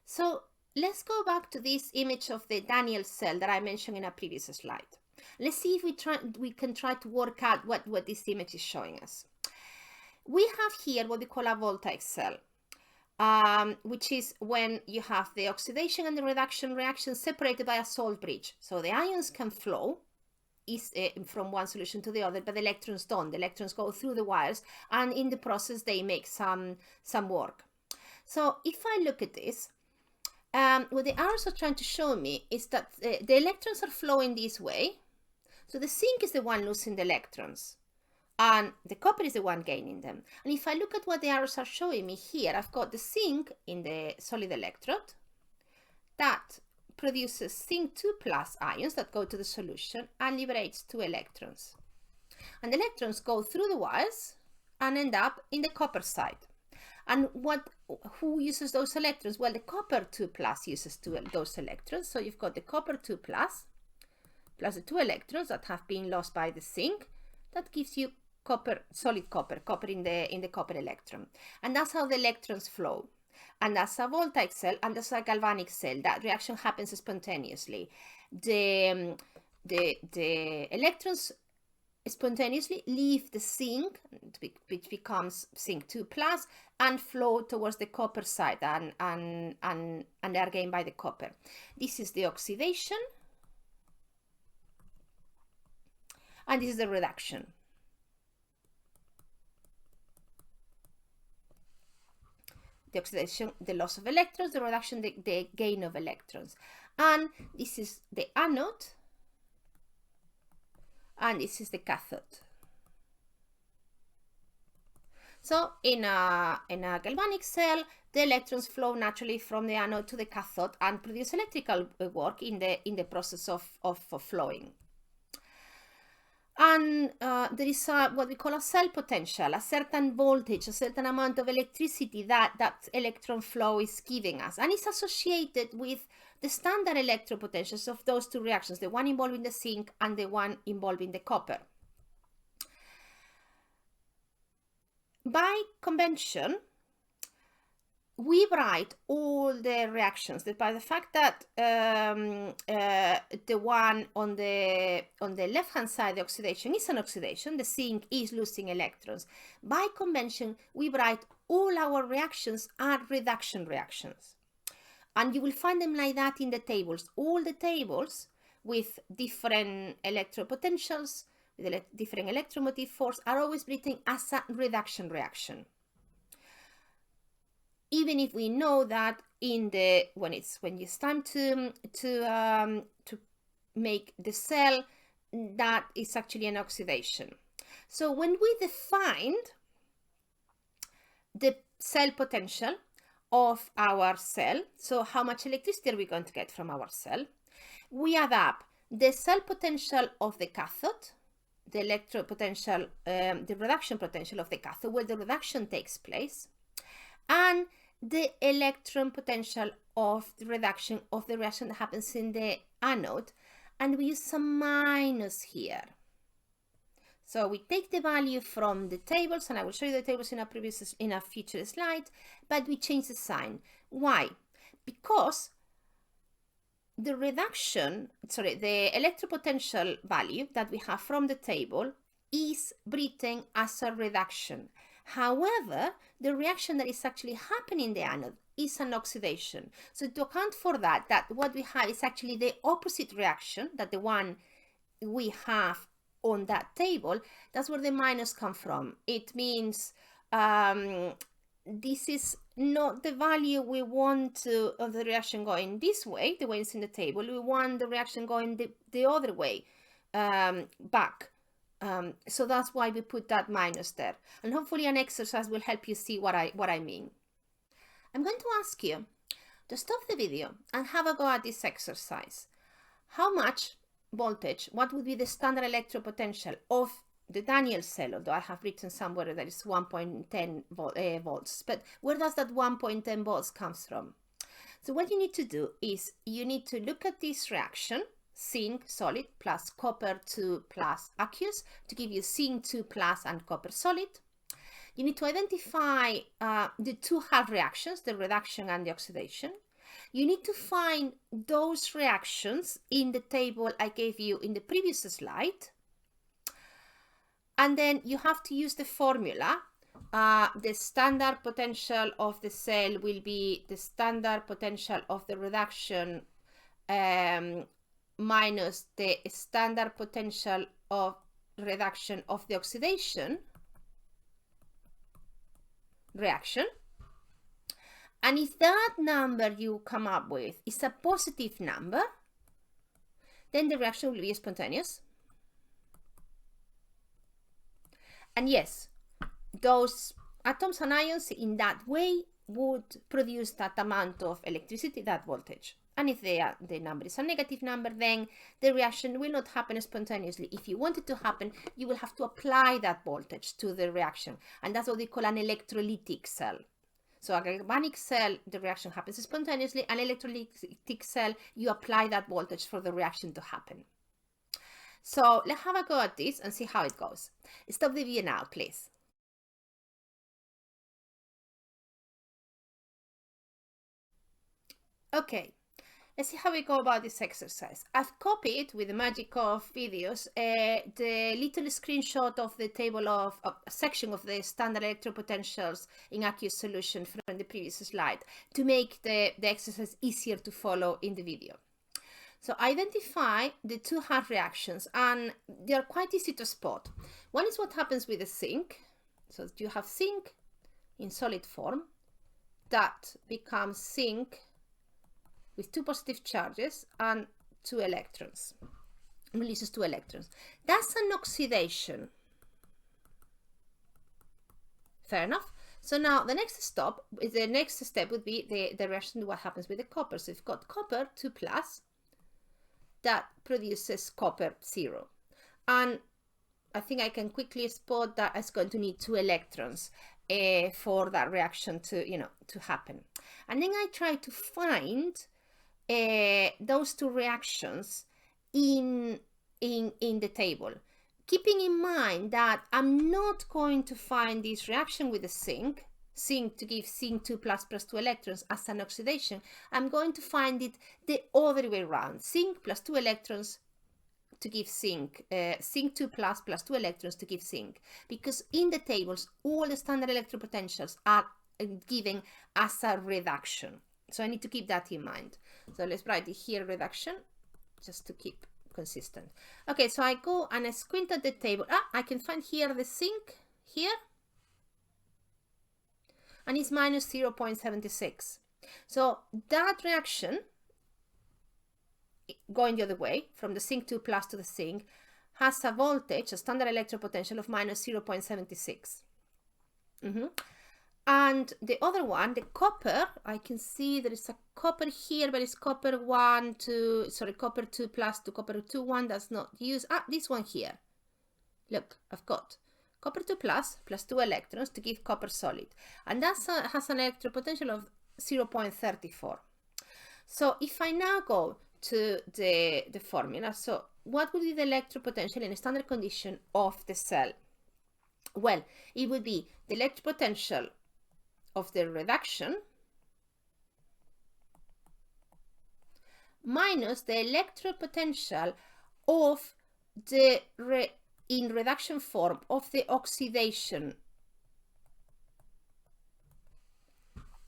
So let's go back to this image of the Daniel cell that I mentioned in a previous slide. Let's see if we can try to work out what this image is showing us. We have here what we call a voltaic cell, which is when you have the oxidation and the reduction reaction separated by a salt bridge. So the ions can flow from one solution to the other, but the electrons don't. The electrons go through the wires, and in the process they make some work. So if I look at this, what the arrows are trying to show me is that the electrons are flowing this way. So the zinc is the one losing the electrons, and the copper is the one gaining them. And if I look at what the arrows are showing me here, I've got the zinc in the solid electrode that produces zinc 2 plus ions that go to the solution and liberates 2 electrons. And the electrons go through the wires and end up in the copper side. And who uses those electrons? Well, the copper 2 plus uses those electrons. So you've got the copper 2 plus the 2 electrons that have been lost by the zinc. That gives you solid copper in the copper electron. And that's how the electrons flow. And that's a voltaic cell, and that's a galvanic cell. That reaction happens spontaneously. The electrons spontaneously leave the zinc, which becomes zinc 2 plus, and flow towards the copper side, and they are gained by the copper. This is the oxidation, and this is the reduction. The oxidation, the loss of electrons; the reduction, the gain of electrons. And this is the anode, and this is the cathode. So in a galvanic cell, the electrons flow naturally from the anode to the cathode and produce electrical work in the process of flowing. And there is what we call a cell potential, a certain voltage, a certain amount of electricity that electron flow is giving us. And it's associated with the standard electropotentials of those two reactions, the one involving the zinc and the one involving the copper. By convention, we write all the reactions by the fact that the one on the left-hand side, the oxidation, is an oxidation. The zinc is losing electrons. By convention, we write all our reactions are reduction reactions. And you will find them like that in the tables. All the tables with different electropotentials, with different electromotive force, are always written as a reduction reaction. Even if we know that when it's time to make the cell, that is actually an oxidation. So when we defined the cell potential of our cell, so how much electricity are we going to get from our cell, we add up the cell potential of the cathode, the electropotential, the reduction potential of the cathode, where the reduction takes place, and the electron potential of the reduction of the reaction that happens in the anode, and we use some minus here. So we take the value from the tables, and I will show you the tables in a future slide, but we change the sign. Why? Because the electropotential value that we have from the table is written as a reduction. However, the reaction that is actually happening in the anode is an oxidation. So to account for that what we have is actually the opposite reaction that the one we have on that table. That's where the minus come from. It means this is not the value we want of the reaction going this way, the way it's in the table. We want the reaction going the other way, back. So that's why we put that minus there. And hopefully an exercise will help you see what I mean. I'm going to ask you to stop the video and have a go at this exercise. How much voltage, what would be the standard electropotential of the Daniel cell, although I have written somewhere that is 1.10 volts, but where does that 1.10 volts comes from? So what you need to do is you need to look at this reaction, zinc solid plus copper 2 plus aqueous, to give you zinc 2 plus and copper solid. You need to identify the two half reactions, the reduction and the oxidation. You need to find those reactions in the table I gave you in the previous slide. And then you have to use the formula. The standard potential of the cell will be the standard potential of the reduction minus the standard potential of reduction of the oxidation reaction. And if that number you come up with is a positive number, then the reaction will be spontaneous. And yes, those atoms and ions in that way would produce that amount of electricity, that voltage. And if the number is a negative number, then the reaction will not happen spontaneously. If you want it to happen, you will have to apply that voltage to the reaction. And that's what we call an electrolytic cell. So a galvanic cell, the reaction happens spontaneously. An electrolytic cell, you apply that voltage for the reaction to happen. So let's have a go at this and see how it goes. Stop the video now, please. Okay, let's see how we go about this exercise. I've copied, with the magic of videos, the little screenshot of the table of a section of the standard electropotentials in aqueous solution from the previous slide to make the exercise easier to follow in the video. So identify the two hard reactions, and they are quite easy to spot. One is what happens with the zinc. So you have zinc in solid form that becomes zinc with two positive charges and 2 electrons, releases 2 electrons. That's an oxidation. Fair enough. So now the next step would be the reaction to what happens with the copper. So you've got copper 2 plus that produces copper 0. And I think I can quickly spot that it's going to need 2 electrons for that reaction to happen. And then I try to find those 2 reactions in the table, keeping in mind that I'm not going to find this reaction with the zinc to give zinc 2 plus 2 electrons as an oxidation. I'm going to find it the other way around, zinc plus 2 electrons to give zinc, zinc 2 plus 2 electrons to give zinc, because in the tables all the standard electropotentials are given as a reduction. So I need to keep that in mind. So let's write it here, reduction, just to keep consistent. Okay, so I go and I squint at the table. I can find here the zinc here, and it's minus 0.76. So that reaction, going the other way, from the zinc 2 plus to the zinc, has a voltage, a standard electropotential of minus 0.76. And the other one, the copper, I can see there is a copper here, but it's copper 2 plus to copper 2, 1 does not use, this one here. Look, I've got copper 2 plus 2 electrons to give copper solid. And that has an electropotential of 0.34. So if I now go to the formula, so what would be the electropotential in a standard condition of the cell? Well, it would be the electropotential of the reduction minus the electropotential of the in reduction form of the oxidation,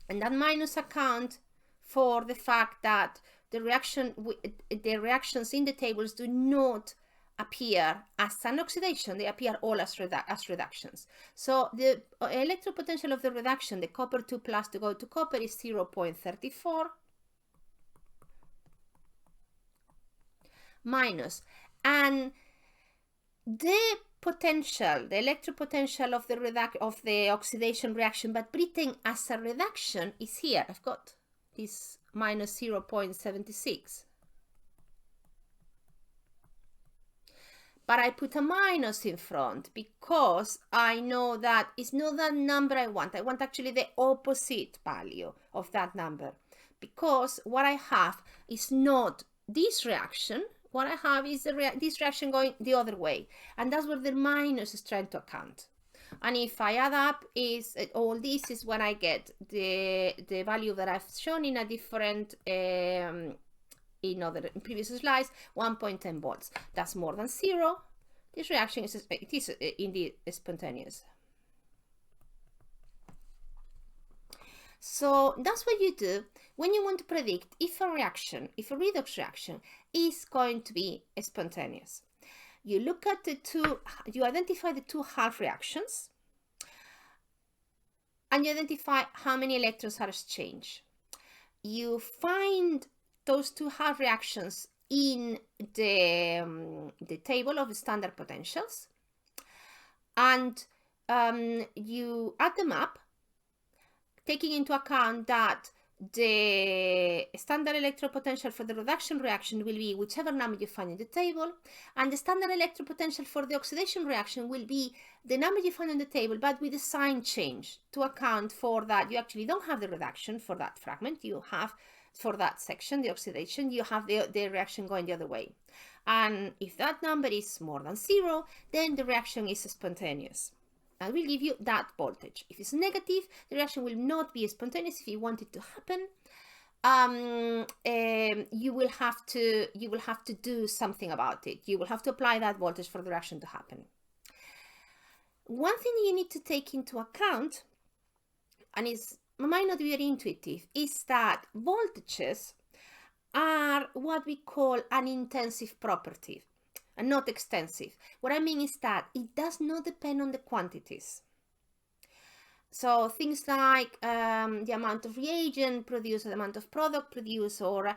and that minus account for the fact that the reactions in the tables do not appear as an oxidation, they appear all as reductions. So the electropotential of the reduction, the copper 2 plus to go to copper, is 0.34 minus, and the potential, the electropotential of the oxidation reaction, but written as a reduction, is here. I've got this minus 0.76. But I put a minus in front because I know that it's not that number I want. I want actually the opposite value of that number, because what I have is not this reaction. What I have is this reaction going the other way, and that's what the minus is trying to account. And if I add up all this is when I get the value that I've shown in a different in previous slides, 1.10 volts. That's more than 0. This reaction is indeed spontaneous. So that's what you do when you want to predict if a redox reaction is going to be spontaneous. You look at you identify the two half reactions, and you identify how many electrons are exchanged. You find those two half reactions in the table of standard potentials, and you add them up, taking into account that the standard electrode potential for the reduction reaction will be whichever number you find in the table, and the standard electrode potential for the oxidation reaction will be the number you find in the table, but with a sign change to account for that you actually don't have the reduction for that fragment, you have for that section, the oxidation, you have the reaction going the other way. And if that number is more than 0, then the reaction is spontaneous. And we'll give you that voltage. If it's negative, the reaction will not be spontaneous. If you want it to happen, you will have to do something about it. You will have to apply that voltage for the reaction to happen. One thing you need to take into account, and it might not be very intuitive, is that voltages are what we call an intensive property and not extensive. What I mean is that it does not depend on the quantities. So things like the amount of reagent produced, the amount of product produced, or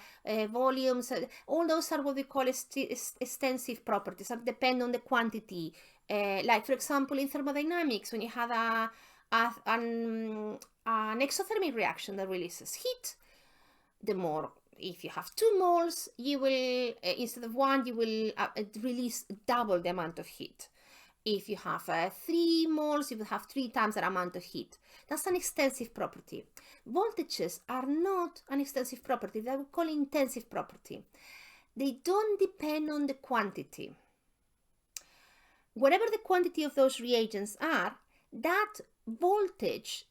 volumes, all those are what we call extensive properties that depend on the quantity. Like, for example, in thermodynamics, when you have an exothermic reaction that releases heat, if you have 2 moles, you will, instead of 1, you will release double the amount of heat. If you have 3 moles, you will have 3 times that amount of heat. That's an extensive property. Voltages are not an extensive property. That we call intensive property. They don't depend on the quantity. Whatever the quantity of those reagents are, that voltage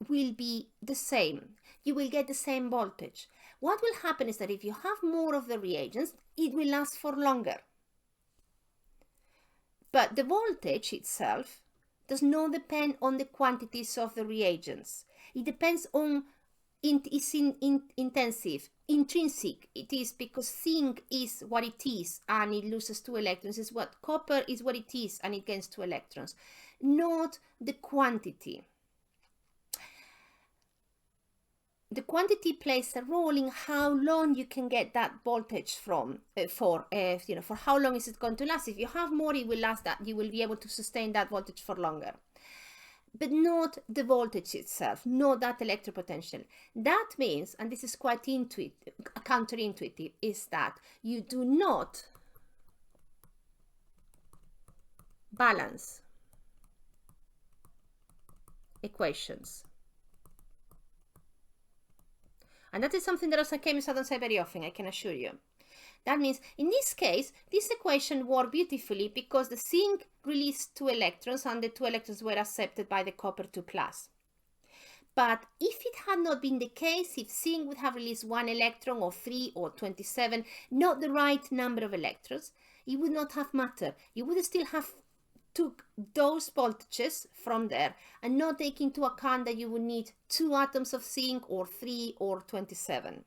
will be the same. You will get the same voltage. What will happen is that if you have more of the reagents, it will last for longer. But the voltage itself does not depend on the quantities of the reagents. It depends on, it's intensive, intrinsic. It is because zinc is what it is and it loses 2 electrons. It's what copper is what it is and it gains 2 electrons, not the quantity. The quantity plays a role in how long you can get that voltage for how long is it going to last. If you have more, it will last that. You will be able to sustain that voltage for longer. But not the voltage itself, not that electrode potential. That means, and this is quite counterintuitive, is that you do not balance equations. And that is something that as a chemist I don't say very often, I can assure you. That means, in this case, this equation worked beautifully because the zinc released 2 electrons and the 2 electrons were accepted by the copper 2+. But if it had not been the case, if zinc would have released 1 electron or 3 or 27, not the right number of electrons, it would not have mattered. You would still have took those voltages from there and not take into account that you would need 2 atoms of zinc or 3 or 27.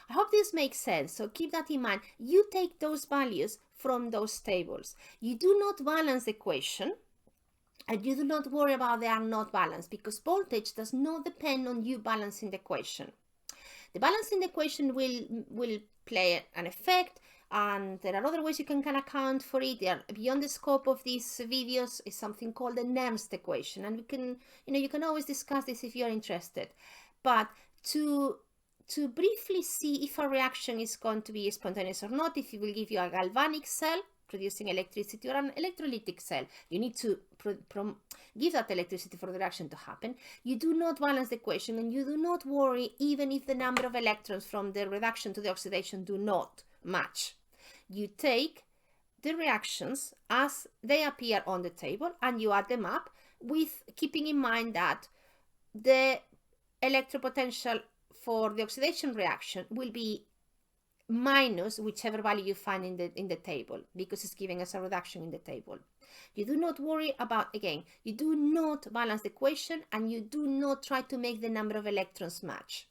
I hope this makes sense, so keep that in mind. You take those values from those tables. You do not balance the equation and you do not worry about they are not balanced because voltage does not depend on you balancing the equation. The balancing the equation will play an effect, and there are other ways you can account for it. They are beyond the scope of these videos. Is something called the Nernst equation, and we can, you can always discuss this if you're interested. But to briefly see if a reaction is going to be spontaneous or not, if it will give you a galvanic cell producing electricity or an electrolytic cell, you need to give that electricity for the reaction to happen. You do not balance the equation and you do not worry even if the number of electrons from the reduction to the oxidation do not match. You take the reactions as they appear on the table, and you add them up, with keeping in mind that the electropotential for the oxidation reaction will be minus whichever value you find in the table, because it's giving us a reduction in the table. You do not worry about, again, you do not balance the equation, and you do not try to make the number of electrons match.